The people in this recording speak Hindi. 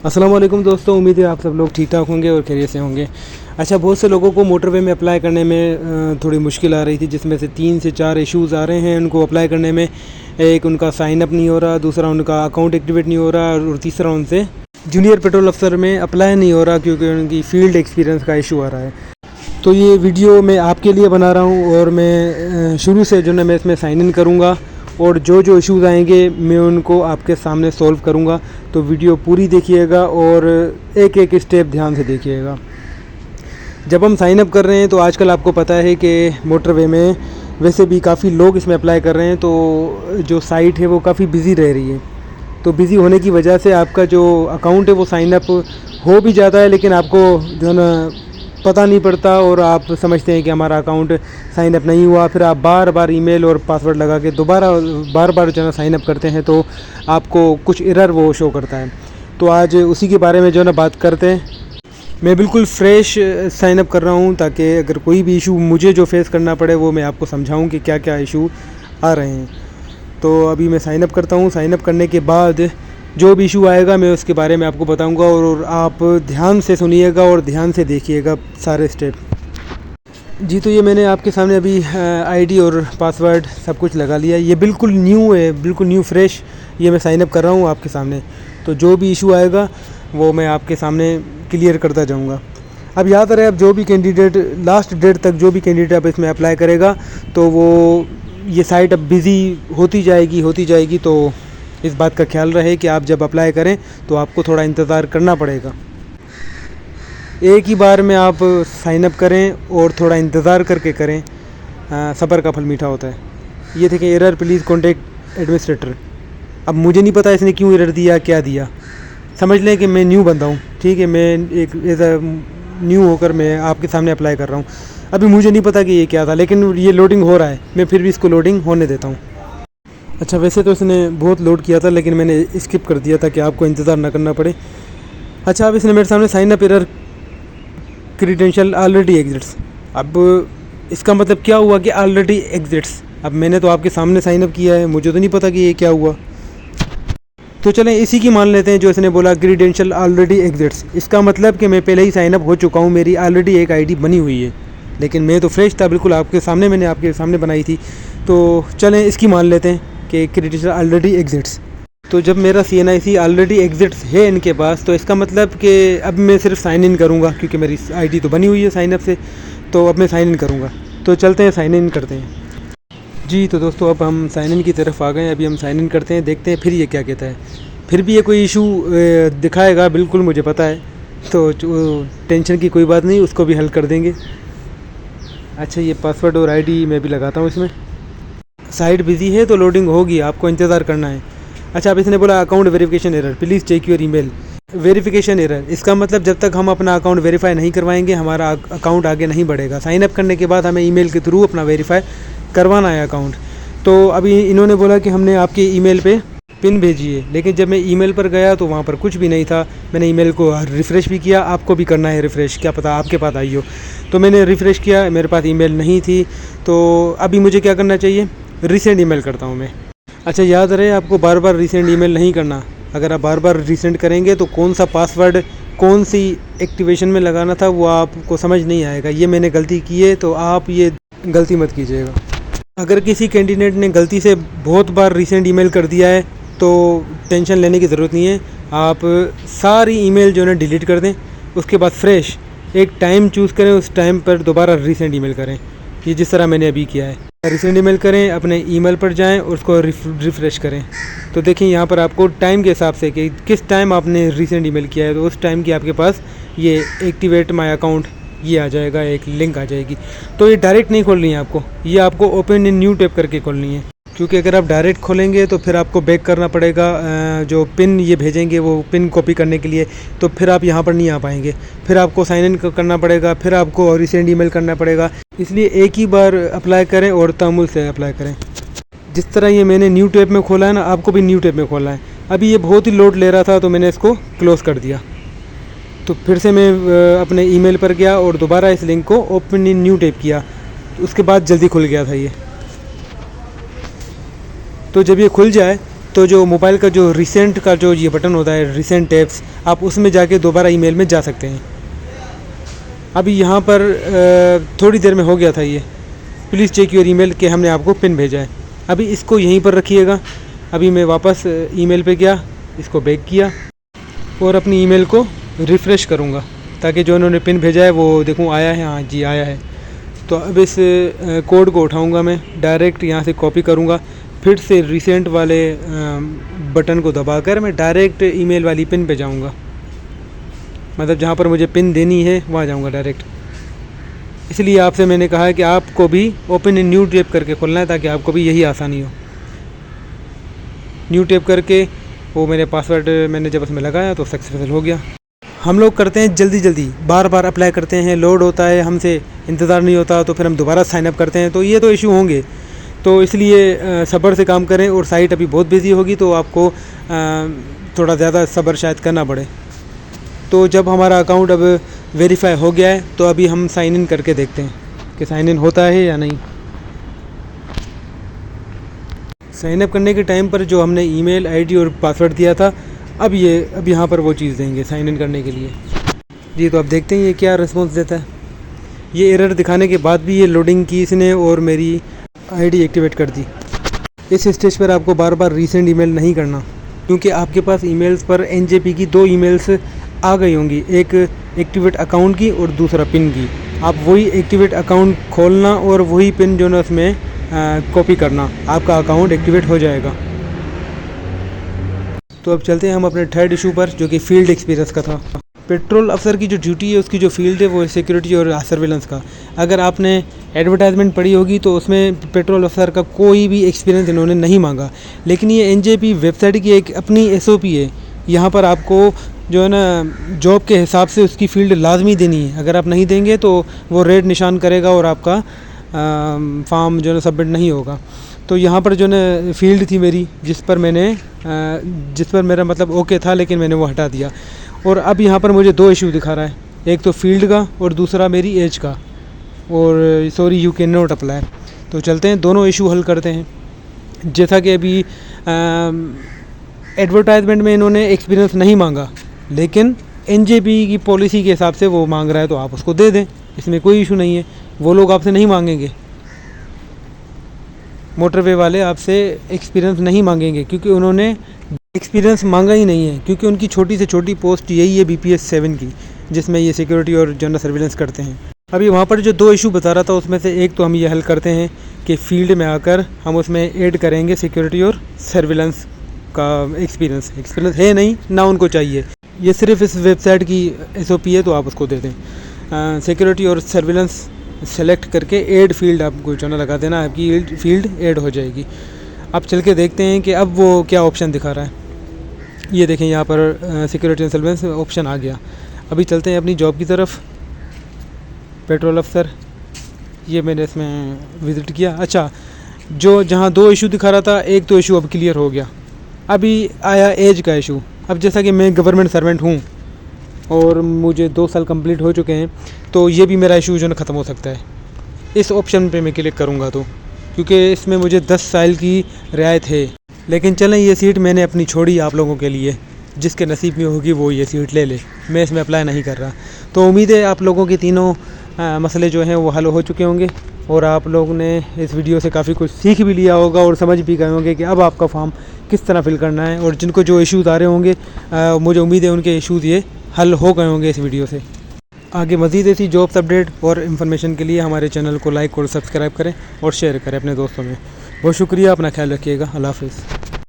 अस्सलाम वालेकुम दोस्तों, उम्मीद है आप सब लोग ठीक ठाक होंगे और खैरियत से होंगे। अच्छा, बहुत से लोगों को मोटरवे में अप्लाई करने में थोड़ी मुश्किल आ रही थी, जिसमें से 3 से 4 इश्यूज़ आ रहे हैं उनको अप्लाई करने में। एक उनका साइन अप नहीं हो रहा, दूसरा उनका अकाउंट एक्टिवेट नहीं हो रहा और तीसरा उनसे जूनियर पेट्रोल अफसर में अप्लाई नहीं हो रहा क्योंकि उनकी फ़ील्ड एक्सपीरियंस का इशू आ रहा है। तो ये वीडियो मैं आपके लिए बना रहा हूँ और मैं शुरू से जो है मैं इसमें साइन इन करूँगा और जो इश्यूज़ आएंगे मैं उनको आपके सामने सॉल्व करूँगा। तो वीडियो पूरी देखिएगा और एक एक स्टेप ध्यान से देखिएगा। जब हम साइन अप कर रहे हैं तो आजकल आपको पता है कि मोटरवे में वैसे भी काफ़ी लोग इसमें अप्लाई कर रहे हैं, तो जो साइट है वो काफ़ी बिज़ी रह रही है। तो बिज़ी होने की वजह से आपका जो अकाउंट है वो साइन अप हो भी जाता है, लेकिन आपको जो है ना पता नहीं पड़ता और आप समझते हैं कि हमारा अकाउंट साइन अप नहीं हुआ। फिर आप बार बार ईमेल और पासवर्ड लगा के बार बार जो है ना साइन अप करते हैं तो आपको कुछ एरर वो शो करता है। तो आज उसी के बारे में जो है ना बात करते हैं। मैं बिल्कुल फ़्रेश साइन अप कर रहा हूँ ताकि अगर कोई भी इशू मुझे जो फेस करना पड़े वो मैं आपको समझाऊँ कि क्या क्या इशू आ रहे हैं। तो अभी मैं साइन अप करता हूँ। साइन अप करने के बाद जो भी इशू आएगा मैं उसके बारे में आपको बताऊंगा और आप ध्यान से सुनिएगा और ध्यान से देखिएगा सारे स्टेप। जी, तो ये मैंने आपके सामने अभी आईडी और पासवर्ड सब कुछ लगा लिया। ये बिल्कुल न्यू है, बिल्कुल न्यू फ्रेश ये मैं साइन अप कर रहा हूँ आपके सामने। तो जो भी इशू आएगा वो मैं आपके सामने क्लियर करता जाऊँगा। अब याद रहे, अब जो भी कैंडिडेट लास्ट डेट तक जो भी कैंडिडेट अब इसमें अप्लाई करेगा तो वो ये साइट अब बिज़ी होती जाएगी। तो इस बात का ख्याल रहे कि आप जब अप्लाई करें तो आपको थोड़ा इंतज़ार करना पड़ेगा। एक ही बार में आप साइन अप करें और थोड़ा इंतज़ार करके करें, सब्र का फल मीठा होता है। ये थे कि एरर प्लीज़ कॉन्टेक्ट एडमिनिस्ट्रेटर। अब मुझे नहीं पता इसने क्यों एरर दिया, क्या दिया। समझ लें कि मैं न्यू बंदा हूँ, ठीक है, मैं एक एज अ न्यू होकर मैं आपके सामने अप्लाई कर रहा हूँ। अभी मुझे नहीं पता कि ये क्या था, लेकिन ये लोडिंग हो रहा है, मैं फिर भी इसको लोडिंग होने देता हूँ। अच्छा, वैसे तो इसने बहुत लोड किया था लेकिन मैंने स्किप कर दिया था कि आपको इंतज़ार ना करना पड़े। अच्छा, अब इसने मेरे सामने sign up error credential already exists. अब इसका मतलब क्या हुआ कि ऑलरेडी एग्जिट्स। अब मैंने तो आपके सामने साइन अप किया है, मुझे तो नहीं पता कि ये क्या हुआ। तो चलें इसी की मान लेते हैं जो इसने बोला क्रीडेंशियल ऑलरेडी एग्जिट्स। इसका मतलब कि मैं पहले ही साइन अप हो चुका हूँ, मेरी ऑलरेडी एक आईडी बनी हुई है, लेकिन मैं तो फ्रेश था बिल्कुल आपके सामने, मैंने आपके सामने बनाई थी। तो चलें इसकी मान लेते हैं कि क्रीडेंशियल ऑलरेडी एग्जिट्स। तो जब मेरा CNIC ऑलरेडी एग्जिट्स है इनके पास, तो इसका मतलब कि अब मैं सिर्फ साइन इन करूँगा क्योंकि मेरी आईडी तो बनी हुई है साइन अप से। तो अब मैं साइन इन करूँगा। तो चलते हैं साइन इन करते हैं। जी, तो दोस्तों अब हम साइन इन की तरफ आ गए। अभी हम साइन इन करते हैं, देखते हैं फिर ये क्या कहता है। फिर भी ये कोई इशू दिखाएगा, बिल्कुल मुझे पता है, तो टेंशन की कोई बात नहीं, उसको भी हल कर देंगे। अच्छा, ये पासवर्ड और आईडी मैं भी लगाता हूँ इसमें। साइट बिज़ी है तो लोडिंग होगी, आपको इंतज़ार करना है। अच्छा, अब इसने बोला account verification error, please check your email. Verification error, इसका मतलब जब तक हम अपना अकाउंट वेरीफाई नहीं करवाएंगे हमारा अकाउंट आगे नहीं बढ़ेगा। साइन अप करने के बाद हमें ईमेल के थ्रू अपना वेरीफाई करवाना है अकाउंट। तो अभी इन्होंने बोला कि हमने आपके ईमेल पे पिन भेजी है, लेकिन जब मैं ईमेल पर गया तो वहाँ पर कुछ भी नहीं था। मैंने ईमेल को रिफ़्रेश भी किया, आपको भी करना है रिफ़्रेश, क्या पता आपके पास आई हो। तो मैंने रिफ़्रेश किया, मेरे पास ईमेल नहीं थी। तो अभी मुझे क्या करना चाहिए, रीसेंड ईमेल करता हूँ मैं। अच्छा, याद रहे आपको बार बार रीसेंड ईमेल नहीं करना। अगर आप बार बार रीसेंड करेंगे तो कौन सा पासवर्ड कौन सी एक्टिवेशन में लगाना था वो आपको समझ नहीं आएगा। ये मैंने गलती की है, तो आप ये गलती मत कीजिएगा। अगर किसी कैंडिडेट ने गलती से बहुत बार रीसेंड ईमेल कर दिया है तो टेंशन लेने की ज़रूरत नहीं है। आप सारी ईमेल जो है ना डिलीट कर दें, उसके बाद फ्रेश एक टाइम चूज़ करें, उस टाइम पर दोबारा रीसेंड ईमेल करें। ये जिस तरह मैंने अभी किया है, रीसेंड ईमेल करें, अपने ईमेल पर जाएं और उसको रिफ़्रेश करें। तो देखिए यहाँ पर आपको टाइम के हिसाब से कि किस टाइम आपने रीसेंड ईमेल किया है, तो उस टाइम की आपके पास ये एक्टिवेट माय अकाउंट ये आ जाएगा, एक लिंक आ जाएगी। तो ये डायरेक्ट नहीं खोलनी है आपको, ये आपको ओपन इन न्यू टैब करके खोलनी है, क्योंकि अगर आप डायरेक्ट खोलेंगे तो फिर आपको बैक करना पड़ेगा। जो पिन ये भेजेंगे वो पिन कॉपी करने के लिए, तो फिर आप यहाँ पर नहीं आ पाएंगे। फिर आपको साइन इन करना पड़ेगा, फिर आपको रीसेंड ईमेल करना पड़ेगा। इसलिए एक ही बार अप्लाई करें और तअम्मुल से अप्लाई करें। जिस तरह ये मैंने न्यू टैब में खोला है ना, आपको भी न्यू टैब में खोलना है। अभी ये बहुत ही लोड ले रहा था तो मैंने इसको क्लोज़ कर दिया। तो फिर से मैं अपने ईमेल पर गया और दोबारा इस लिंक को ओपन इन न्यू टैब किया, उसके बाद जल्दी खुल गया था ये। तो जब ये खुल जाए तो जो मोबाइल का जो रिसेंट का जो ये बटन होता है, रिसेंट टैब्स, आप उसमें जाके दोबारा ईमेल में जा सकते हैं। अभी यहाँ पर थोड़ी देर में हो गया था ये, प्लीज़ चेक योर ईमेल कि हमने आपको पिन भेजा है। अभी इसको यहीं पर रखिएगा। अभी मैं वापस ईमेल पे गया, इसको बैक किया और अपनी ईमेल को रिफ़्रेश करूँगा ताकि जो उन्होंने पिन भेजा है वो देखूँ आया है। हाँ जी आया है। तो अब इस कोड को उठाऊँगा, मैं डायरेक्ट यहाँ से कॉपी करूँगा, फिर से रिसेंट वाले बटन को दबाकर मैं डायरेक्ट ईमेल वाली पिन पे जाऊँगा। मतलब जहाँ पर मुझे पिन देनी है वहाँ जाऊँगा डायरेक्ट। इसलिए आपसे मैंने कहा है कि आपको भी ओपन इन न्यू टैब करके खोलना है ताकि आपको भी यही आसानी हो। न्यू टैब करके वो मेरे पासवर्ड मैंने जब उसमें लगाया तो सक्सेसफुल हो गया। हम लोग करते हैं जल्दी जल्दी, बार बार अप्लाई करते हैं, लोड होता है, हमसे इंतज़ार नहीं होता, तो फिर हम दोबारा साइन अप करते हैं, तो ये तो इशू होंगे। तो इसलिए सब्र से काम करें। और साइट अभी बहुत बिजी होगी तो आपको थोड़ा ज़्यादा सब्र शायद करना पड़े। तो जब हमारा अकाउंट अब वेरीफाई हो गया है तो अभी हम साइन इन करके देखते हैं कि साइन इन होता है या नहीं। साइन अप करने के टाइम पर जो हमने ईमेल आईडी और पासवर्ड दिया था, अब यहाँ पर वो चीज़ देंगे साइन इन करने के लिए जी। तो अब देखते हैं ये क्या रिस्पॉन्स देता है। ये एरर दिखाने के बाद भी ये लोडिंग की इसने और मेरी आईडी एक्टिवेट कर दी। इस स्टेज पर आपको बार बार रीसेंड ईमेल नहीं करना, क्योंकि आपके पास ईमेल्स पर एनजेपी की 2 ईमेल्स आ गई होंगी, एक एक्टिवेट अकाउंट की और दूसरा पिन की। आप वही एक्टिवेट अकाउंट खोलना और वही पिन जो है उसमें कॉपी करना, आपका अकाउंट एक्टिवेट हो जाएगा। तो अब चलते हैं हम अपने थर्ड इशू पर, जो कि फील्ड एक्सपीरियंस का था। पेट्रोल अफसर की जो ड्यूटी है, उसकी जो फील्ड है वो सिक्योरिटी और सर्विलेंस का। अगर आपने एडवर्टाइजमेंट पढ़ी होगी तो उसमें पेट्रोल अफसर का कोई भी एक्सपीरियंस इन्होंने नहीं मांगा, लेकिन ये एनजेपी वेबसाइट की एक अपनी एसओपी है। यहाँ पर आपको जो है ना जॉब के हिसाब से उसकी फ़ील्ड लाजमी देनी है। अगर आप नहीं देंगे तो वो रेड निशान करेगा और आपका फॉर्म जो है सबमिट नहीं होगा। तो यहाँ पर जो है फील्ड थी मेरी, जिस पर मेरा मतलब ओके था, लेकिन मैंने वो हटा दिया। और अब यहाँ पर मुझे 2 इशू दिखा रहा है, एक तो फील्ड का और दूसरा मेरी एज का, और sorry you can not apply. तो चलते हैं दोनों इशू हल करते हैं। जैसा कि अभी एडवर्टाइजमेंट में इन्होंने एक्सपीरियंस नहीं मांगा, लेकिन एनजेपी की पॉलिसी के हिसाब से वो मांग रहा है तो आप उसको दे दें, इसमें कोई इशू नहीं है। वो लोग आपसे नहीं मांगेंगे, मोटरवे वाले आपसे एक्सपीरियंस नहीं मांगेंगे, क्योंकि उन्होंने एक्सपीरियंस मांगा ही नहीं है, क्योंकि उनकी छोटी से छोटी पोस्ट यही है BPS 7 की, जिसमें ये सिक्योरिटी और जनरल सर्विलेंस करते हैं। अभी वहाँ पर जो 2 इशू बता रहा था उसमें से एक तो हम ये हल करते हैं कि फील्ड में आकर हम उसमें ऐड करेंगे सिक्योरिटी और सर्विलेंस का एक्सपीरियंस है नहीं ना उनको चाहिए, ये सिर्फ इस वेबसाइट की SOP है, तो आप उसको दे दें। सिक्योरिटी और सर्विलेंस सेलेक्ट करके ऐड फील्ड आपको जो ना लगा देना, आपकी फील्ड ऐड हो जाएगी। अब चल के देखते हैं कि अब वो क्या ऑप्शन दिखा रहा है। ये देखें यहाँ पर सिक्योरिटी एंड सर्विलेंस ऑप्शन आ गया। अभी चलते हैं अपनी जॉब की तरफ। पेट्रोल अफसर, ये मैंने इसमें विज़िट किया। अच्छा, जहाँ 2 इशू दिखा रहा था, एक तो इशू अब क्लियर हो गया। अभी आया एज का इशू। अब जैसा कि मैं गवर्नमेंट सर्वेंट हूँ और मुझे 2 साल कंप्लीट हो चुके हैं, तो ये भी मेरा इशू जो है ख़त्म हो सकता है इस ऑप्शन पे मैं क्लिक करूँगा तो, क्योंकि इसमें मुझे 10 साल की रियायत है। लेकिन चलें, ये सीट मैंने अपनी छोड़ी आप लोगों के लिए, जिसके नसीब में होगी वो ये सीट ले ले। मैं इसमें अप्लाई नहीं कर रहा। तो उम्मीद है आप लोगों के तीनों मसले जो हैं वो हल हो चुके होंगे और आप लोगों ने इस वीडियो से काफ़ी कुछ सीख भी लिया होगा और समझ भी गए होंगे कि अब आपका फॉर्म किस तरह फिल करना है। और जिनको जो इश्यूज़ आ रहे होंगे, मुझे उम्मीद है उनके इश्यूज़ ये हल हो गए होंगे इस वीडियो से। आगे मज़ीद ऐसी जॉब्स अपडेट और इन्फॉर्मेशन के लिए हमारे चैनल को लाइक और सब्सक्राइब करें और शेयर करें अपने दोस्तों में। बहुत शुक्रिया, अपना ख्याल रखिएगा। अल्लाह हाफ़िज़।